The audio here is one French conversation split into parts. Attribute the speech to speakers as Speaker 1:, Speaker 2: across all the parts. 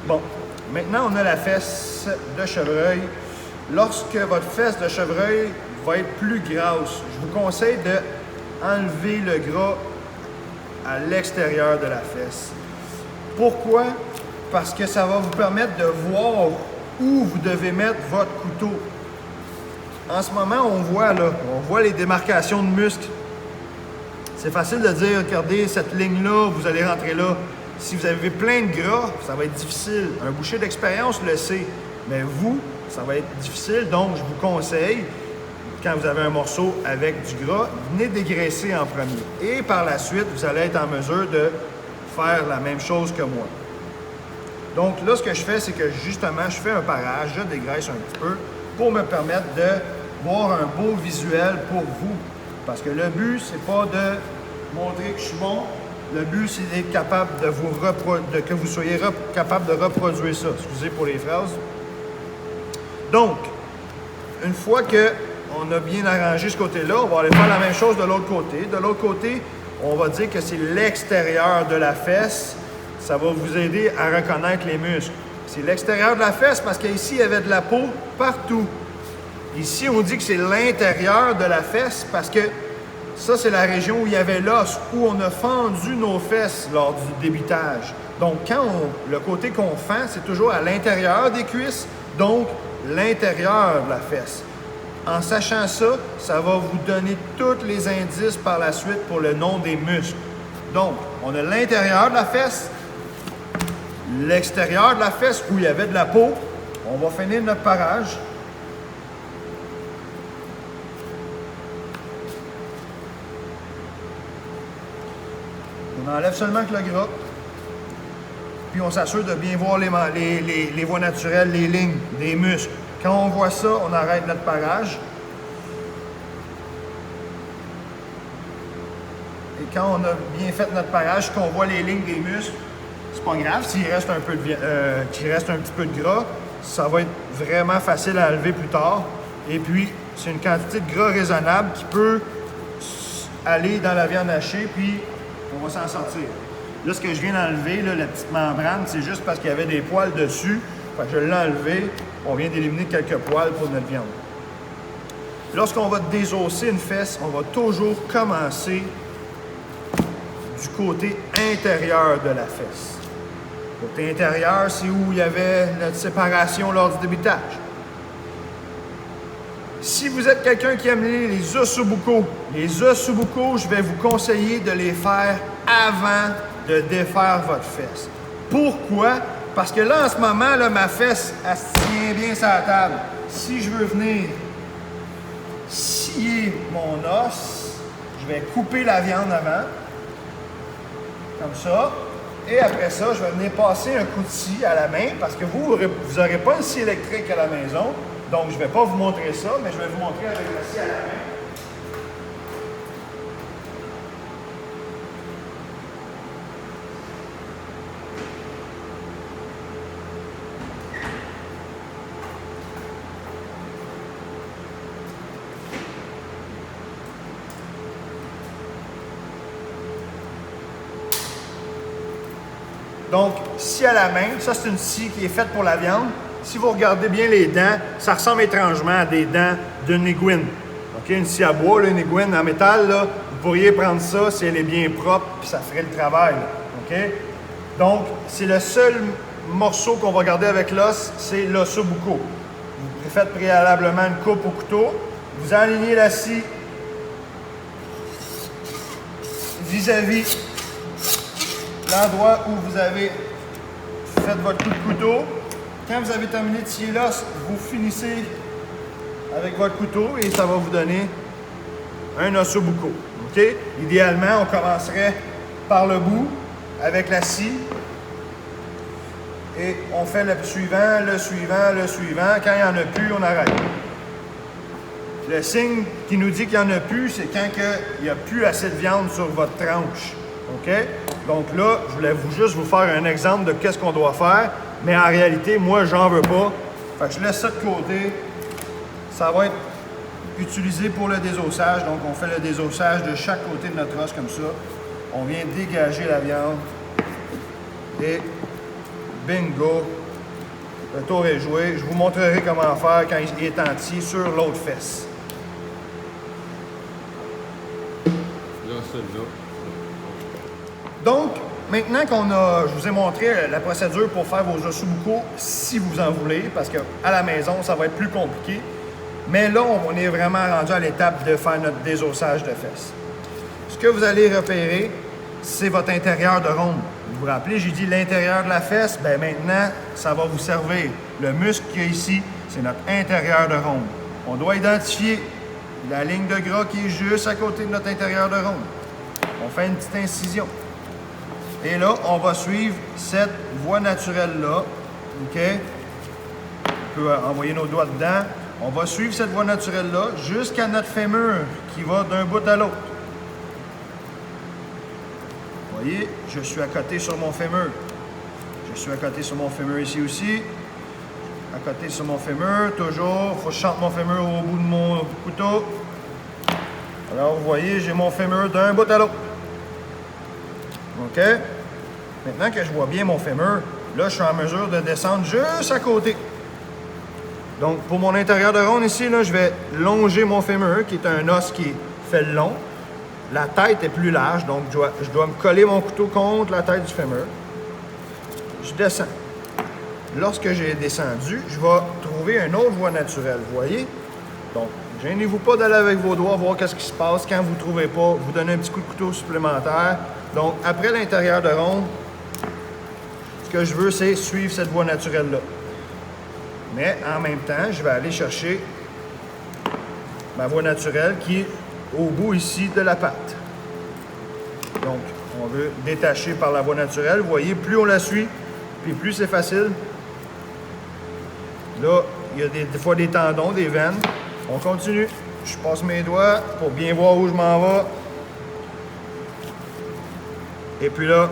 Speaker 1: Bon, maintenant on a la fesse de chevreuil. Lorsque votre fesse de chevreuil va être plus grasse, je vous conseille d'enlever le gras à l'extérieur de la fesse. Pourquoi? Parce que ça va vous permettre de voir où vous devez mettre votre couteau. En ce moment, on voit les démarcations de muscles. C'est facile de dire, regardez, cette ligne-là, vous allez rentrer là. Si vous avez plein de gras, ça va être difficile. Un boucher d'expérience le sait. Mais vous, ça va être difficile. Donc, je vous conseille, quand vous avez un morceau avec du gras, venez dégraisser en premier. Et par la suite, vous allez être en mesure de faire la même chose que moi. Donc là, ce que je fais, c'est que justement, je fais un parage, je dégraisse un petit peu pour me permettre de voir un beau visuel pour vous. Parce que le but, c'est pas de montrer que je suis bon. Le but, c'est d'être capable que vous soyez capable de reproduire ça. Excusez pour les phrases. Donc, une fois qu'on a bien arrangé ce côté-là, on va aller faire la même chose de l'autre côté. De l'autre côté, on va dire que c'est l'extérieur de la fesse. Ça va vous aider à reconnaître les muscles. C'est l'extérieur de la fesse parce qu'ici, il y avait de la peau partout. Ici, on dit que c'est l'intérieur de la fesse parce que ça, c'est la région où il y avait l'os, où on a fendu nos fesses lors du débitage. Donc, le côté qu'on fend, c'est toujours à l'intérieur des cuisses, donc l'intérieur de la fesse. En sachant ça, ça va vous donner tous les indices par la suite pour le nom des muscles. Donc, on a l'intérieur de la fesse, l'extérieur de la fesse où il y avait de la peau. On va finir notre parage. On enlève seulement que le gras. Puis on s'assure de bien voir les voies naturelles, les lignes, les muscles. Quand on voit ça, on arrête notre parage. Et quand on a bien fait notre parage, qu'on voit les lignes des muscles, c'est pas grave s'il reste qu'il reste un petit peu de gras. Ça va être vraiment facile à enlever plus tard. Et puis, c'est une quantité de gras raisonnable qui peut aller dans la viande hachée, puis on va s'en sortir. Là, ce que je viens d'enlever, la petite membrane, c'est juste parce qu'il y avait des poils dessus. Fait que je l'ai enlevé. On vient d'éliminer quelques poils pour notre viande. Lorsqu'on va désosser une fesse, on va toujours commencer du côté intérieur de la fesse. Le côté intérieur, c'est où il y avait notre séparation lors du débitage. Si vous êtes quelqu'un qui aime les ossobucaux, je vais vous conseiller de les faire avant de défaire votre fesse. Pourquoi? Parce que là, en ce moment, là, ma fesse, elle se tient bien sur la table. Si je veux venir scier mon os, je vais couper la viande avant, comme ça. Et après ça, je vais venir passer un coup de scie à la main, parce que vous n'aurez pas une scie électrique à la maison. Donc, je ne vais pas vous montrer ça, mais je vais vous montrer avec la scie à la main. Donc, scie à la main, ça c'est une scie qui est faite pour la viande. Si vous regardez bien les dents, ça ressemble étrangement à des dents d'une aiguine. Okay? Une scie à bois, là, une aiguine en métal, là, vous pourriez prendre ça si elle est bien propre, puis ça ferait le travail. Okay? Donc, c'est le seul morceau qu'on va garder avec l'os, c'est l'ossobuco. Vous faites préalablement une coupe au couteau, vous alignez la scie vis-à-vis l'endroit où vous avez fait votre coup de couteau. Quand vous avez terminé de scier l'os, vous finissez avec votre couteau et ça va vous donner un ossobuco. Okay? Idéalement, on commencerait par le bout avec la scie et on fait le suivant, le suivant, le suivant. Quand il n'y en a plus, on arrête. Le signe qui nous dit qu'il n'y en a plus, c'est quand il n'y a plus assez de viande sur votre tranche. Okay? Donc là, je voulais juste vous faire un exemple de qu'est-ce qu'on doit faire, mais en réalité, moi, j'en veux pas. Fait que je laisse ça de côté. Ça va être utilisé pour le désossage. Donc, on fait le désossage de chaque côté de notre os comme ça. On vient dégager la viande et Bingo! Le tour est joué. Je vous montrerai comment faire quand il est entier sur l'autre fesse.
Speaker 2: Là, celle-là.
Speaker 1: Donc, maintenant je vous ai montré la procédure pour faire vos ossobuco, si vous en voulez, parce qu'à la maison, ça va être plus compliqué. Mais là, on est vraiment rendu à l'étape de faire notre désossage de fesses. Ce que vous allez repérer, c'est votre intérieur de ronde. Vous vous rappelez, j'ai dit l'intérieur de la fesse, bien maintenant, ça va vous servir. Le muscle qu'il y a ici, c'est notre intérieur de ronde. On doit identifier la ligne de gras qui est juste à côté de notre intérieur de ronde. On fait une petite incision. Et là, on va suivre cette voie naturelle-là. OK? On peut envoyer nos doigts dedans. On va suivre cette voie naturelle-là jusqu'à notre fémur qui va d'un bout à l'autre. Vous voyez, je suis à côté sur mon fémur. Je suis à côté sur mon fémur ici aussi. À côté sur mon fémur, toujours. Il faut que je chante mon fémur au bout de mon couteau. Alors, vous voyez, j'ai mon fémur d'un bout à l'autre. OK? Maintenant que je vois bien mon fémur, là, je suis en mesure de descendre juste à côté. Donc, pour mon intérieur de ronde ici, là, je vais longer mon fémur, qui est un os qui fait le long. La tête est plus large, donc je dois me coller mon couteau contre la tête du fémur. Je descends. Lorsque j'ai descendu, je vais trouver une autre voie naturelle, vous voyez? Donc, gênez-vous pas d'aller avec vos doigts voir qu'est-ce qui se passe. Quand vous ne trouvez pas, vous donnez un petit coup de couteau supplémentaire. Donc, après l'intérieur de ronde, ce que je veux, c'est suivre cette voie naturelle-là. Mais en même temps, je vais aller chercher ma voie naturelle qui est au bout ici de la patte. Donc, on veut détacher par la voie naturelle. Vous voyez, plus on la suit, puis plus c'est facile. Là, il y a des fois des tendons, des veines. On continue. Je passe mes doigts pour bien voir où je m'en vais. Et puis là,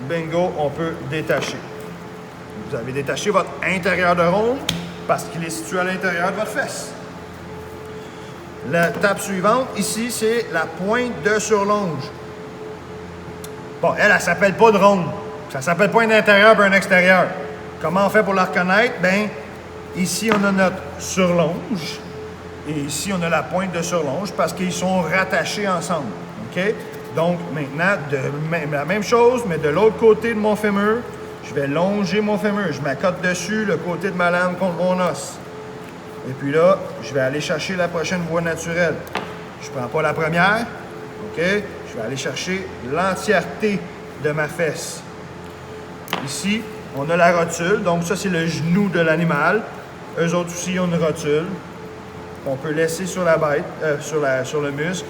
Speaker 1: bingo, on peut détacher. Vous avez détaché votre intérieur de ronde parce qu'il est situé à l'intérieur de votre fesse. L'étape suivante, ici, c'est la pointe de surlonge. Bon, elle s'appelle pas de ronde. Ça s'appelle pas un intérieur et un extérieur. Comment on fait pour la reconnaître? Bien, ici, on a notre surlonge. Et ici, on a la pointe de surlonge parce qu'ils sont rattachés ensemble. OK? Donc, maintenant, la même chose, mais de l'autre côté de mon fémur, je vais longer mon fémur. Je m'accote dessus le côté de ma lame contre mon os. Et puis là, je vais aller chercher la prochaine voie naturelle. Je ne prends pas la première. OK? Je vais aller chercher l'entièreté de ma fesse. Ici, on a la rotule. Donc, ça, c'est le genou de l'animal. Eux autres aussi ont une rotule qu'on peut laisser sur la bête, sur le muscle.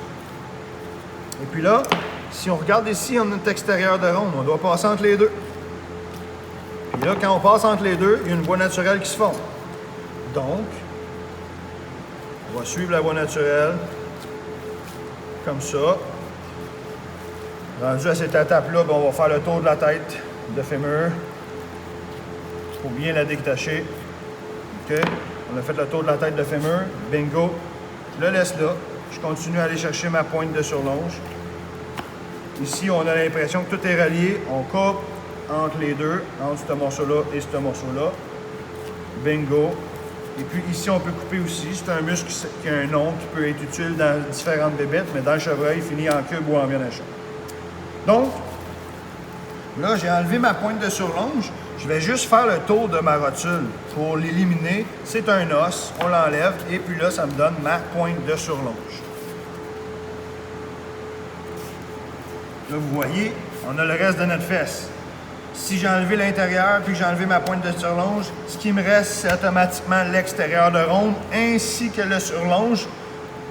Speaker 1: Et puis là, si on regarde ici, on a notre extérieur de ronde. On doit passer entre les deux. Puis là, quand on passe entre les deux, il y a une voie naturelle qui se forme. Donc, on va suivre la voie naturelle, comme ça. Rendu à cette étape-là, on va faire le tour de la tête de fémur pour bien la détacher. OK? On a fait le tour de la tête de fémur. Bingo. Je le laisse là. Je continue à aller chercher ma pointe de surlonge. Ici, on a l'impression que tout est relié. On coupe entre les deux, entre ce morceau-là et ce morceau-là. Bingo. Et puis ici, on peut couper aussi. C'est un muscle qui a un nom qui peut être utile dans différentes bébêtes, mais dans le chevreuil, il finit en cube ou en viande hachée. Donc, là, j'ai enlevé ma pointe de surlonge. Je vais juste faire le tour de ma rotule pour l'éliminer. C'est un os, on l'enlève, et puis là, ça me donne ma pointe de surlonge. Là, vous voyez, on a le reste de notre fesse. Si j'ai enlevé l'intérieur puis que j'ai enlevé ma pointe de surlonge, ce qui me reste, c'est automatiquement l'extérieur de ronde ainsi que le surlonge.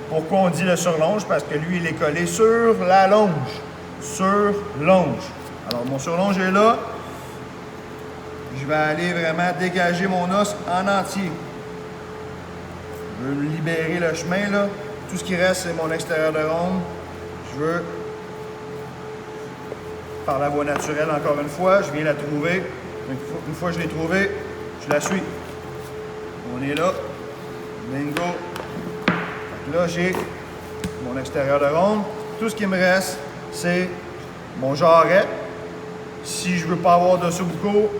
Speaker 1: Pourquoi on dit le surlonge? Parce que lui, il est collé sur la longe. Surlonge. Alors, mon surlonge est là. Je vais aller vraiment dégager mon os en entier. Je veux libérer le chemin, là. Tout ce qui reste, c'est mon extérieur de ronde. Je veux, par la voie naturelle, encore une fois, je viens la trouver. Une fois que je l'ai trouvée, je la suis. On est là. Bingo. Donc là, j'ai mon extérieur de ronde. Tout ce qui me reste, c'est mon jarret. Si je ne veux pas avoir d'ossobuco,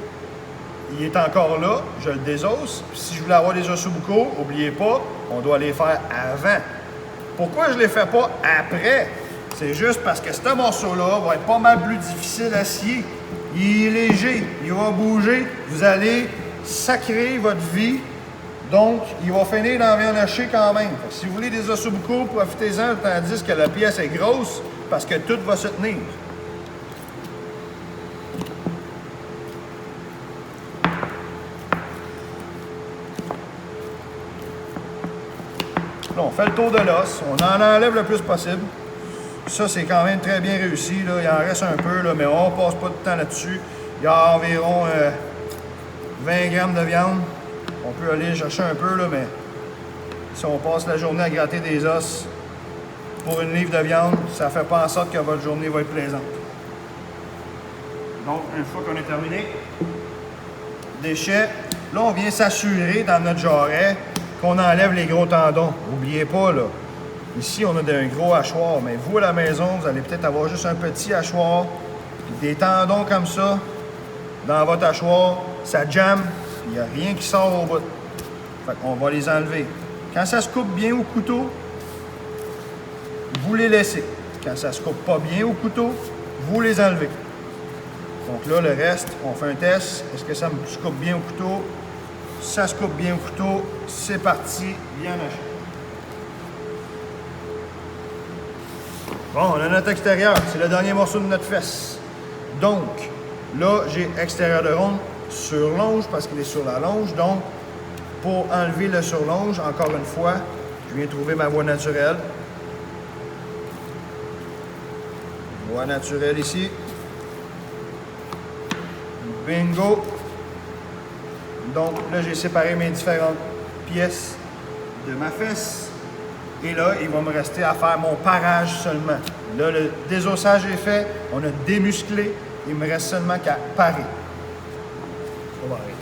Speaker 1: il est encore là, je le désosse. Puis si je voulais avoir des ossobucaux, n'oubliez pas, on doit les faire avant. Pourquoi je ne les fais pas après? C'est juste parce que ce morceau-là va être pas mal plus difficile à scier. Il est léger, il va bouger, vous allez sacrer votre vie, donc il va finir dans la viande hachée quand même. Si vous voulez des ossobucaux, profitez-en tandis que la pièce est grosse parce que tout va se tenir. Là, on fait le tour de l'os, on en enlève le plus possible. Ça, c'est quand même très bien réussi. Là. Il en reste un peu, là, mais on ne passe pas de temps là-dessus. Il y a environ 20 grammes de viande. On peut aller chercher un peu, là, mais si on passe la journée à gratter des os pour une livre de viande, ça ne fait pas en sorte que votre journée va être plaisante. Donc, une fois qu'on est terminé, déchets, là, on vient s'assurer dans notre jarret qu'on enlève les gros tendons. N'oubliez pas, là, ici, on a un gros hachoir, mais vous, à la maison, vous allez peut-être avoir juste un petit hachoir, puis des tendons comme ça, dans votre hachoir, ça jamme, il n'y a rien qui sort au bout. Fait qu'on va les enlever. Quand ça se coupe bien au couteau, vous les laissez. Quand ça se coupe pas bien au couteau, vous les enlevez. Donc là, le reste, on fait un test. Est-ce que ça se coupe bien au couteau? Ça se coupe bien au couteau. C'est parti, bien haché. Bon, on a notre extérieur. C'est le dernier morceau de notre fesse. Donc, là, j'ai extérieur de ronde sur longe parce qu'il est sur la longe. Donc, pour enlever le surlonge, encore une fois, je viens trouver ma voie naturelle. Voie naturelle ici. Bingo! Donc là, j'ai séparé mes différentes pièces de ma fesse. Et là, il va me rester à faire mon parage seulement. Là, le désossage est fait. On a démusclé. Il me reste seulement qu'à parer. On va arrêter.